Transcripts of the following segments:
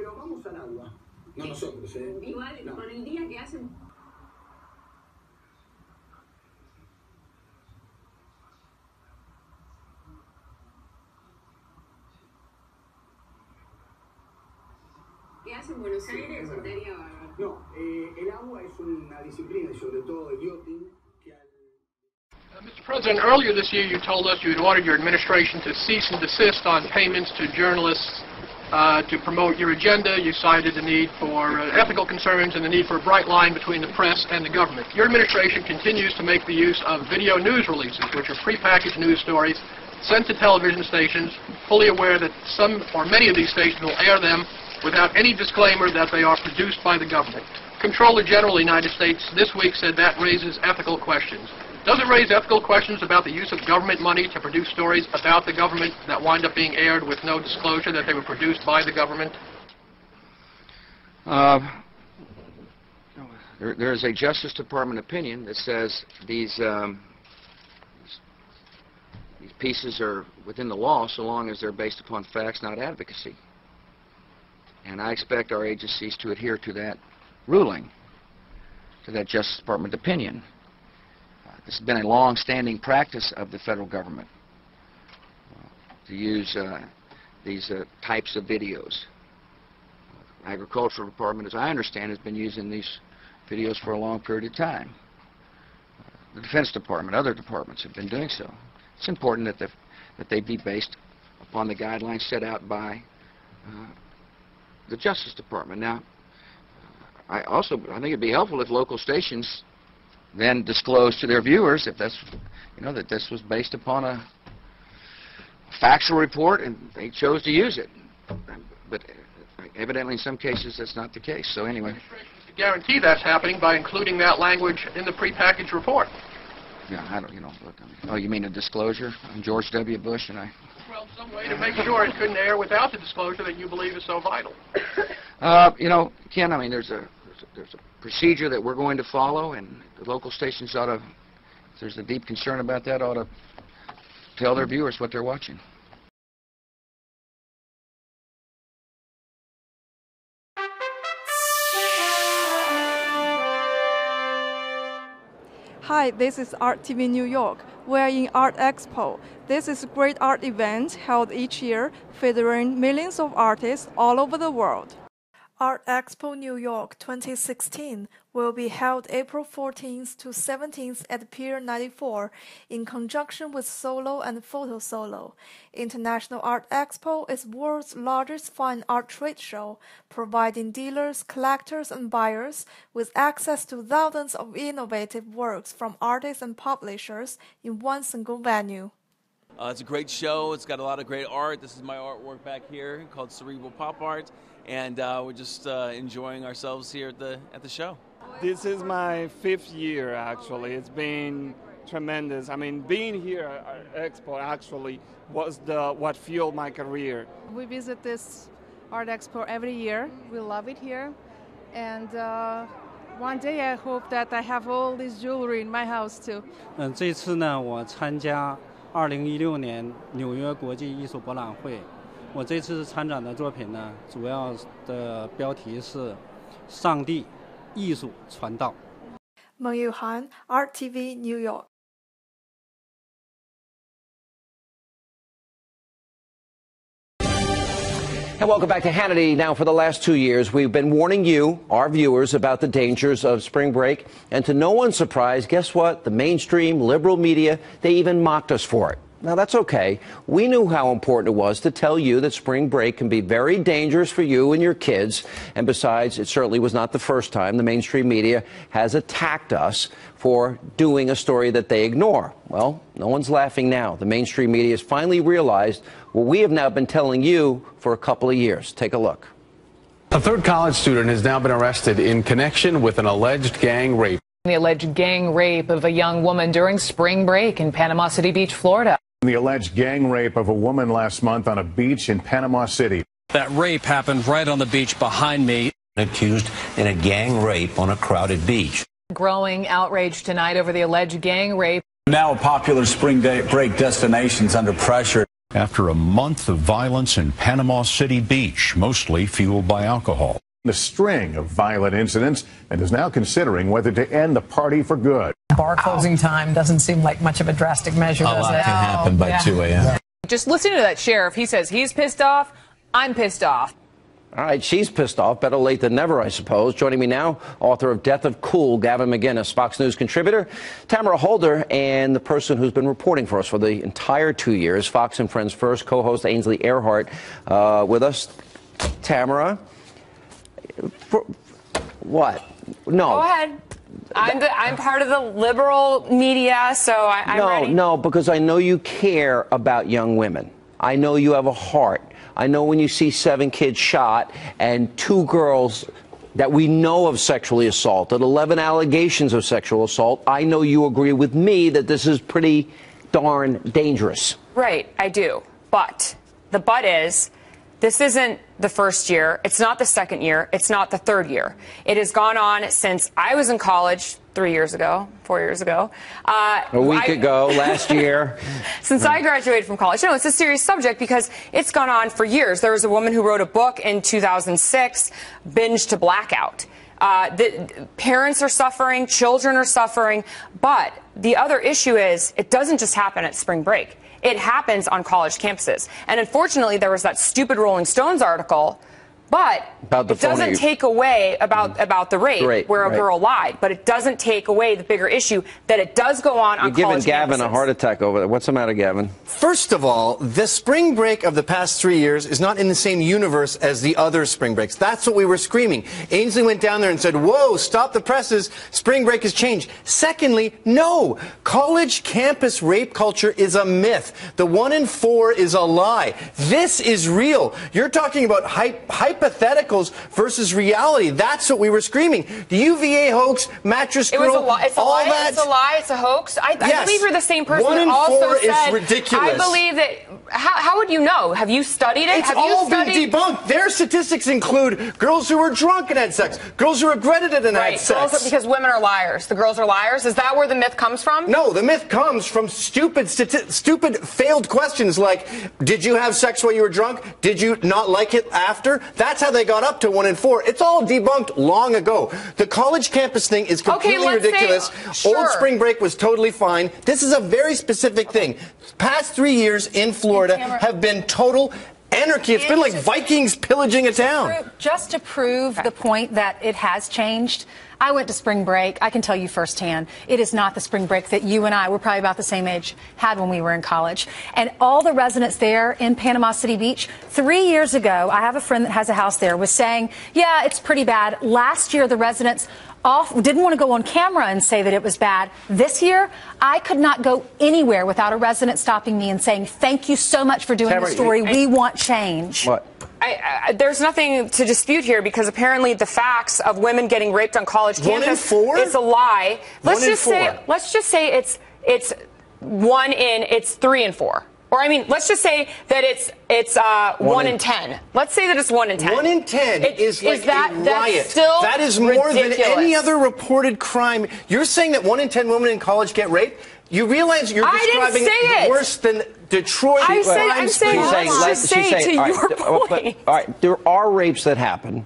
pero vamos al agua. No nosotros, Igual, no. Con el día que hacen... ¿Qué hace en Buenos Aires? Estaría bárbaro. No, el agua es una disciplina, y sobre todo el yachting, que Mr. President, earlier this year you told us you had ordered your administration to cease and desist on payments to journalists to promote your agenda. You cited the need for ethical concerns and the need for a bright line between the press and the government. Your administration continues to make the use of video news releases, which are prepackaged news stories sent to television stations, fully aware that some or many of these stations will air them without any disclaimer that they are produced by the government. Comptroller General of the United States this week said that raises ethical questions. Does it raise ethical questions about the use of government money to produce stories about the government that wind up being aired with no disclosure that they were produced by the government? There is a Justice Department opinion that says these pieces are within the law so long as they're based upon facts, not advocacy. And I expect our agencies to adhere to that ruling, to that Justice Department opinion. This has been a long-standing practice of the federal government to use these types of videos. Agricultural Department, as I understand, has been using these videos for a long period of time. The Defense Department, other departments have been doing so. It's important that they be based upon the guidelines set out by the Justice Department. Now, I think it'd be helpful if local stations then disclose to their viewers if that's, that this was based upon a factual report and they chose to use it. But evidently in some cases that's not the case. So anyway. To guarantee that's happening by including that language in the prepackaged report. Yeah, I don't, look, oh, you mean a disclosure on George W. Bush and I? Well, some way to make sure it couldn't air without the disclosure that you believe is so vital. Ken, I mean, there's a procedure that we're going to follow, and the local stations ought to, if there's a deep concern about that, ought to tell their viewers what they're watching. Hi, this is Art TV New York. We're in Art Expo. This is a great art event held each year featuring millions of artists all over the world. Art Expo New York 2016 will be held April 14th to 17th at Pier 94 in conjunction with Solo and Photo Solo. International Art Expo is the world's largest fine art trade show, providing dealers, collectors, and buyers with access to thousands of innovative works from artists and publishers in one single venue. It's a great show. It's got a lot of great art. This is my artwork back here called Cerebral Pop Art. And we're just enjoying ourselves here at the show. This is my 5th year, actually. It's been tremendous. I mean, being here at Expo actually was what fueled my career. We visit this Art Expo every year. We love it here. And one day I hope that I have all this jewelry in my house too. 这次呢，我参加2016年纽约国际艺术博览会。我这次参展的作品呢，主要的标题是“上帝、艺术、传道”。孟玉涵 Art TV New York。And welcome back to Hannity. Now, for the last 2 years, we've been warning you, our viewers, about the dangers of spring break. And to no one's surprise, guess what? The mainstream liberal media, they even mocked us for it. Now, that's okay. We knew how important it was to tell you that spring break can be very dangerous for you and your kids. And besides, it certainly was not the first time the mainstream media has attacked us for doing a story that they ignore. Well, no one's laughing now. The mainstream media has finally realized what we have now been telling you for a couple of years. Take a look. A third college student has now been arrested in connection with an alleged gang rape. The alleged gang rape of a young woman during spring break in Panama City Beach, Florida. The alleged gang rape of a woman last month on a beach in Panama City. That rape happened right on the beach behind me. Accused in a gang rape on a crowded beach. Growing outrage tonight over the alleged gang rape. Now a popular spring break destination is under pressure after a month of violence in Panama City Beach, mostly fueled by alcohol. The string of violent incidents and is now considering whether to end the party for good. Bar closing time doesn't seem like much of a drastic measure, does it? A lot can happen by 2 a.m. Just listening to that sheriff, he says he's pissed off. I'm pissed off. All right, she's pissed off. Better late than never, I suppose. Joining me now, author of Death of Cool, Gavin McInnes, Fox News contributor, Tamara Holder, and the person who's been reporting for us for the entire 2 years, Fox and Friends First co-host Ainsley Earhardt, with us. Tamara, what? No. Go ahead. I'm part of the liberal media, so I'm ready. No, because I know you care about young women. I know you have a heart. I know when you see 7 kids shot and 2 girls that we know of sexually assaulted, 11 allegations of sexual assault, I know you agree with me that this is pretty darn dangerous. Right, I do. But the but is, this isn't the first year. It's not the second year. It's not the third year. It has gone on since I was in college 4 years ago. A week ago, last year. Since I graduated from college. No, it's a serious subject because it's gone on for years. There was a woman who wrote a book in 2006, Binge to Blackout. The parents are suffering, children are suffering, but the other issue is it doesn't just happen at spring break. It happens on college campuses. And unfortunately, there was that stupid Rolling Stones article, but it doesn't take away about the rape where a girl lied, but it doesn't take away the bigger issue that it does go on college campuses. You're giving Gavin a heart attack over there. What's the matter, Gavin? First of all, the spring break of the past 3 years is not in the same universe as the other spring breaks. That's what we were screaming. Ainsley went down there and said, whoa, stop the presses. Spring break has changed. Secondly, no. College campus rape culture is a myth. The 1 in 4 is a lie. This is real. You're talking about hypotheticals versus reality. That's what we were screaming. The UVA hoax, mattress girl, It's a lie. It's a lie. It's a hoax. I believe you're the same person 1 in who also 4 said. is ridiculous. I believe that. How would you know? Have you studied it? It's all been debunked. Their statistics include girls who were drunk and had sex, girls who regretted it and had sex. Because women are liars. The girls are liars. Is that where the myth comes from? No, the myth comes from stupid failed questions like, did you have sex while you were drunk? Did you not like it after? That's how they got up to 1 in 4. It's all debunked long ago. The college campus thing is completely ridiculous. Old spring break was totally fine. This is a very specific thing. Past 3 years in Florida have been total anarchy. It's been like Vikings pillaging a town. Just to prove the point that it has changed, I went to spring break. I can tell you firsthand, it is not the spring break that you and I, we're probably about the same age, had when we were in college. And all the residents there in Panama City Beach, 3 years ago, I have a friend that has a house there, was saying, yeah, it's pretty bad. Last year, the residents didn't want to go on camera and say that it was bad. This year, I could not go anywhere without a resident stopping me and saying, thank you so much for doing the story. We want change. What? There's nothing to dispute here because apparently the facts of women getting raped on college campus is a lie. Let's just say it's 3 in 4. Or let's just say that it's 1 in 10. Let's say that it's 1 in 10. 1 in 10 is like a riot. That is more than any other reported crime. You're saying that 1 in 10 women in college get raped? You realize you're describing worse than Detroit. I'm saying to your point. All right, there are rapes that happen.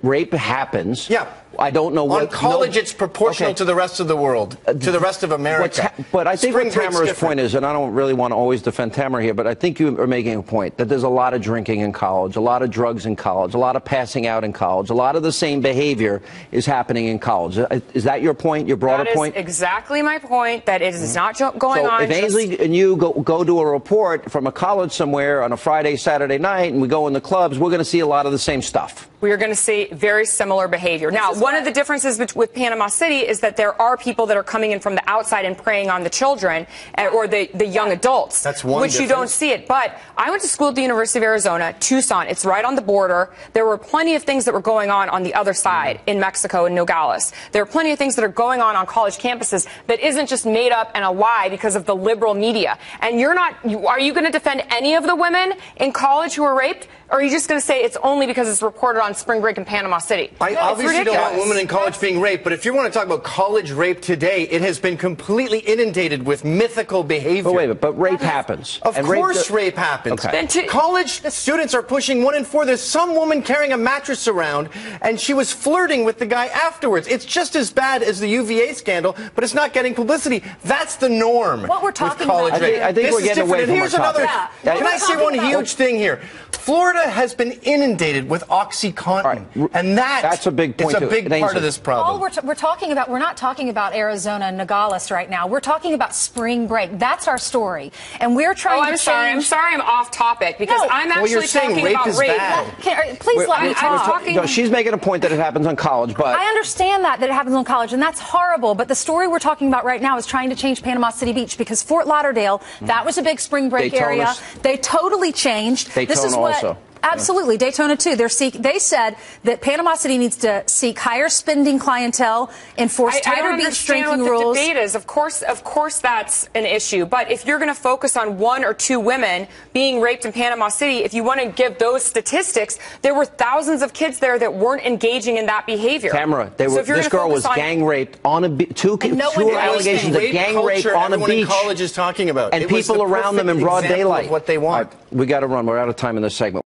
Rape happens. Yeah. I don't know what. On college, it's proportional to the rest of the world, to the rest of America. But I think what Tamara's point is, and I don't really want to always defend Tamara here, but I think you are making a point that there's a lot of drinking in college, a lot of drugs in college, a lot of passing out in college, a lot of the same behavior is happening in college. Is that your point, your broader point? That is exactly my point, that it is not going on. So if Ainsley and you go do a report from a college somewhere on a Friday, Saturday night, and we go in the clubs, we're going to see a lot of the same stuff. We are going to see very similar behavior. Now, one of the differences with Panama City is that there are people that are coming in from the outside and preying on the children or the young adults. That's one which difference. You don't see it. But I went to school at the University of Arizona, Tucson. It's right on the border. There were plenty of things that were going on the other side in Mexico and Nogales. There are plenty of things that are going on college campuses that isn't just made up and a lie because of the liberal media. And are you going to defend any of the women in college who were raped? Or are you just going to say it's only because it's reported on Spring Break in Panama City? I obviously don't want women in college being raped, but if you want to talk about college rape today, it has been completely inundated with mythical behavior. But wait, but rape happens. Of course rape happens. Okay. College students are pushing 1 in 4. There's some woman carrying a mattress around, and she was flirting with the guy afterwards. It's just as bad as the UVA scandal, but it's not getting publicity. That's the norm. What we're talking about, I think we're getting away from our topic. Can I say one huge thing here? Florida has been inundated with OxyContin, and that's a big point. It's a big part of this problem. All we're talking about, we're not talking about Arizona and Nogales right now. We're talking about spring break. That's our story, and we're trying to change. I'm sorry, I'm off topic because I'm actually talking about rape. Please let me talk. No, she's making a point that it happens on college, but I understand that it happens on college, and that's horrible. But the story we're talking about right now is trying to change Panama City Beach, because Fort Lauderdale, that was a big spring break area. They totally changed. This is what. Also. Absolutely, Daytona too. They said that Panama City needs to seek higher spending clientele, enforce tighter beach drinking rules. The debate is, of course, that's an issue. But if you're going to focus on 1 or 2 women being raped in Panama City, if you want to give those statistics, there were thousands of kids there that weren't engaging in that behavior. Tamara, this girl was gang raped on a beach. Two allegations of gang rape on a beach. College is talking about, and people around them in broad daylight. What they want. We got to run. We're out of time in this segment.